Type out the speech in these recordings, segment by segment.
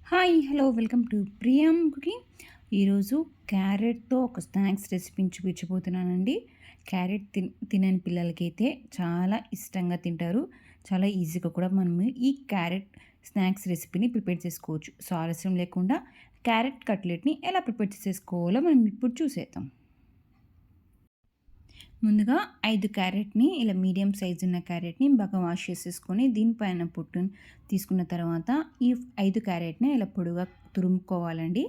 Hi hello welcome to ప్రియం cooking. ఈరోజు క్యారెట్తో ఒక స్నాక్స్ రెసిపీని చూపించబోతున్నానండి. క్యారెట్ తినని పిల్లలకైతే చాలా ఇష్టంగా తింటారు. చాలా ఈజీగా కూడా మనము ఈ క్యారెట్ స్నాక్స్ రెసిపీని ప్రిపేర్ చేసుకోవచ్చు. సో ఆలస్యం లేకుండా క్యారెట్ కట్లెట్ని ఎలా ప్రిపేర్ చేసేసుకోవాలో మనం ఇప్పుడు చూసేద్దాం. ముందుగా 5 క్యారెట్ని ఇలా మీడియం సైజు ఉన్న క్యారెట్ని బాగా వాష్ చేసేసుకొని దీనిపైన పొట్టుని తీసుకున్న తర్వాత ఈ 5 క్యారెట్ని ఇలా పొడుగా తురుముకోవాలండి.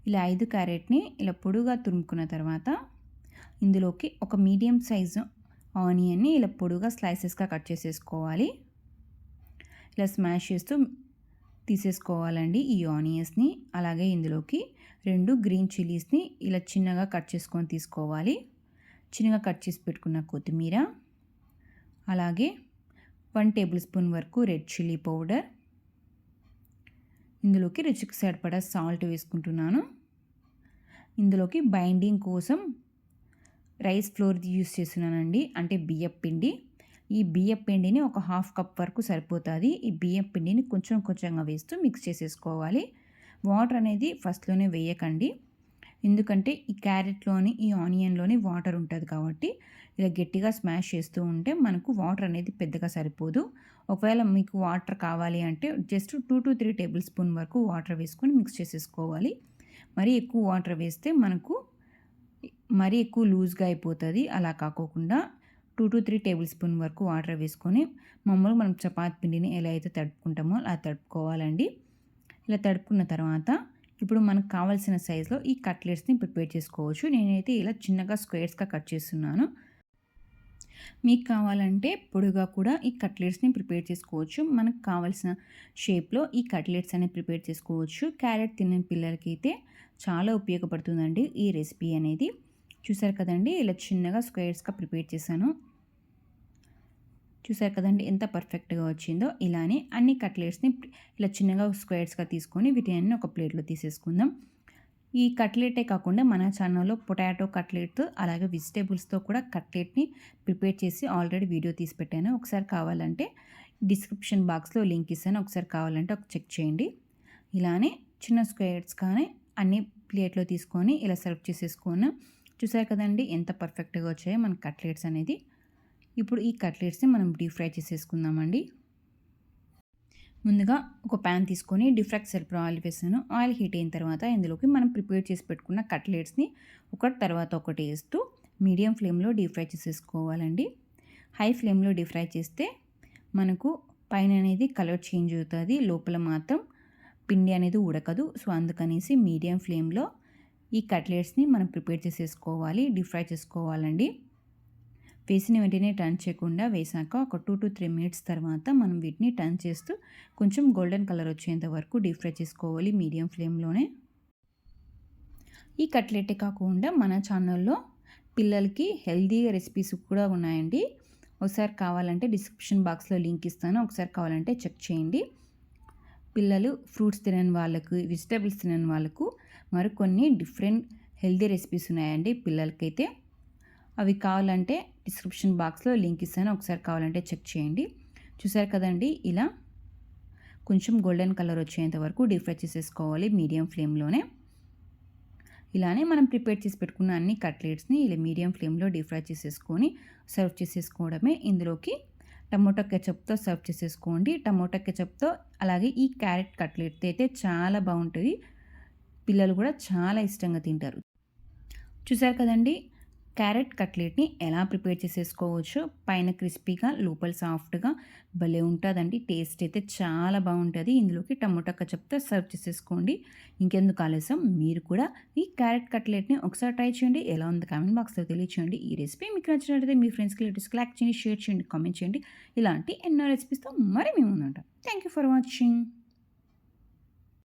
ఇలా 5 క్యారెట్ని ఇలా పొడుగా తురుముకున్న తర్వాత ఇందులోకి ఒక మీడియం సైజు ఆనియన్ని ఇలా పొడుగా స్లైసెస్గా కట్ చేసేసుకోవాలి. ఇలా స్మాష్ చేస్తూ తీసేసుకోవాలండి ఈ ఆనియన్స్ని. అలాగే ఇందులోకి 2 గ్రీన్ చిల్లీస్ని ఇలా చిన్నగా కట్ చేసుకొని తీసుకోవాలి. చిన్నగా కట్ చేసి పెట్టుకున్న కొత్తిమీర, అలాగే 1 టేబుల్ స్పూన్ వరకు రెడ్ చిల్లీ పౌడర్, ఇందులోకి రుచికి సరిపడా సాల్ట్ వేసుకుంటున్నాను. ఇందులోకి బైండింగ్ కోసం రైస్ ఫ్లోర్ యూస్ చేస్తున్నానండి, అంటే బియ్యపు పిండి. ఈ బియ్యపు పిండిని ఒక హాఫ్ కప్ వరకు సరిపోతుంది. ఈ బియ్యపు పిండిని కొంచెం కొంచెంగా వేస్తూ మిక్స్ చేసేసుకోవాలి. వాటర్ అనేది ఫస్ట్లోనే వేయకండి, ఎందుకంటే ఈ క్యారెట్లోని ఈ ఆనియన్లోని వాటర్ ఉంటుంది కాబట్టి ఇలా గట్టిగా స్మాష్ చేస్తూ ఉంటే మనకు వాటర్ అనేది పెద్దగా సరిపోదు. ఒకవేళ మీకు వాటర్ కావాలి అంటే జస్ట్ 2 to 3 టేబుల్ స్పూన్ వరకు వాటర్ వేసుకొని మిక్స్ చేసేసుకోవాలి. మరీ ఎక్కువ వాటర్ వేస్తే మనకు మరీ ఎక్కువ లూజ్గా అయిపోతుంది. అలా కాకోకుండా 2 to 3 టేబుల్ స్పూన్ వరకు వాటర్ వేసుకొని మామూలుగా మనం చపాతీ పిండిని ఎలా అయితే తడుపుకుంటామో అలా తడుపుకోవాలండి. ఇలా తడుపుకున్న తర్వాత ఇప్పుడు మనకు కావాల్సిన సైజులో ఈ కట్లెట్స్ని ప్రిపేర్ చేసుకోవచ్చు. నేనైతే ఇలా చిన్నగా స్క్వేర్స్గా కట్ చేస్తున్నాను. మీకు కావాలంటే పొడిగా కూడా ఈ కట్లెట్స్ని ప్రిపేర్ చేసుకోవచ్చు. మనకు కావాల్సిన షేప్లో ఈ కట్లెట్స్ అనేవి ప్రిపేర్ చేసుకోవచ్చు. క్యారెట్ తినే పిల్లలకైతే చాలా ఉపయోగపడుతుందండి ఈ రెసిపీ అనేది. చూసారు కదండి, ఇలా చిన్నగా స్క్వేర్స్గా ప్రిపేర్ చేశాను. చూసారు కదండి ఎంత పర్ఫెక్ట్గా వచ్చిందో. ఇలానే అన్ని కట్లెట్స్ని ఇలా చిన్నగా స్క్వేర్స్గా తీసుకొని వీటిని ఒక ప్లేట్లో తీసేసుకుందాం. ఈ కట్లెటే కాకుండా మన ఛానల్లో పొటాటో కట్లెట్ అలాగే వెజిటేబుల్స్తో కూడా కట్లెట్ని ప్రిపేర్ చేసి ఆల్రెడీ వీడియో తీసి పెట్టాను. ఒకసారి కావాలంటే డిస్క్రిప్షన్ బాక్స్లో లింక్ ఇస్తాను, ఒకసారి కావాలంటే ఒక చెక్ చేయండి. ఇలానే చిన్న స్క్వేర్స్ కానీ అన్ని ప్లేట్లో తీసుకొని ఇలా సర్వ్ చేసేసుకున్నాం. చూసారు కదండి ఎంత పర్ఫెక్ట్గా వచ్చాయో మన కట్లెట్స్ అనేది. ఇప్పుడు ఈ కట్లెట్స్ని మనం డీప్ ఫ్రై చేసేసుకుందామండి. ముందుగా ఒక ప్యాన్ తీసుకొని డీప్ ఫ్రైకి సరిపడా ఆయిల్ వేసాను. ఆయిల్ హీట్ అయిన తర్వాత ఇందులోకి మనం ప్రిపేర్ చేసి పెట్టుకున్న కట్లెట్స్ని ఒకటి తర్వాత ఒకటి వేస్తూ మీడియం ఫ్లేమ్లో డీప్ ఫ్రై చేసేసుకోవాలండి. హై ఫ్లేమ్లో డీప్ ఫ్రై చేస్తే మనకు పైన అనేది కలర్ చేంజ్ అవుతుంది, లోపల మాత్రం పిండి అనేది ఉడకదు. సో అందుకనేసి మీడియం ఫ్లేమ్లో ఈ కట్లెట్స్ని మనం ప్రిపేర్ చేసేసుకోవాలి, డీప్ ఫ్రై చేసుకోవాలండి. వేసిన వెంటనే టర్న్ చేయకుండా వేసాక ఒక 2 to 3 మినిట్స్ తర్వాత మనం వీటిని టర్న్ చేస్తూ కొంచెం గోల్డెన్ కలర్ వచ్చేంత వరకు డీప్ ఫ్రై చేసుకోవాలి మీడియం ఫ్లేమ్లోనే. ఈ కట్లెటే కాకుండా మన ఛానల్లో పిల్లలకి హెల్తీ రెసిపీస్ కూడా ఉన్నాయండి. ఒకసారి కావాలంటే డిస్క్రిప్షన్ బాక్స్లో లింక్ ఇస్తాను, ఒకసారి కావాలంటే చెక్ చేయండి. పిల్లలు ఫ్రూట్స్ తినని వాళ్ళకు, వెజిటేబుల్స్ తినని వాళ్ళకు మరికొన్ని డిఫరెంట్ హెల్తీ రెసిపీస్ ఉన్నాయండి పిల్లలకైతే. అవి కావాలంటే డిస్క్రిప్షన్ బాక్స్లో లింక్ ఇస్తాను, ఒకసారి కావాలంటే చెక్ చేయండి. చూసారు కదండి, ఇలా కొంచెం గోల్డెన్ కలర్ వచ్చేంత వరకు డీప్ ఫ్రై చేసేసుకోవాలి మీడియం ఫ్లేమ్లోనే. ఇలానే మనం ప్రిపేర్ చేసి పెట్టుకున్న అన్ని కట్లెట్స్ని ఇలా మీడియం ఫ్లేమ్లో డీప్ ఫ్రై చేసేసుకొని సర్వ్ చేసేసుకోవడమే. ఇందులోకి టమోటా కెచప్తో సర్వ్ చేసేసుకోండి. టమోటా కెచప్తో అలాగే ఈ క్యారెట్ కట్లెట్ అయితే చాలా బాగుంటుంది, పిల్లలు కూడా చాలా ఇష్టంగా తింటారు. చూసారు కదండి, క్యారెట్ కట్లెట్ని ఎలా ప్రిపేర్ చేసేసుకోవచ్చు. పైన క్రిస్పీగా లోపల సాఫ్ట్గా భలే ఉంటుందండి. టేస్ట్ అయితే చాలా బాగుంటుంది. ఇందులోకి టమోటా కచప్తో సర్వ్ చేసేసుకోండి. ఇంకెందుకు ఆలస్యం, మీరు కూడా ఈ క్యారెట్ కట్లెట్ని ఒకసారి ట్రై చేయండి. ఎలా ఉంది కామెంట్ బాక్స్లో తెలియచేయండి. ఈ రెసిపీ మీకు నచ్చినట్లయితే మీ ఫ్రెండ్స్కి రిలేటివ్స్కి లైక్ చేయండి, షేర్ చేయండి, కామెంట్ చేయండి. ఇలాంటి ఎన్నో రెసిపీస్తో మరి మేము ఉంటాం. Thank you for watching.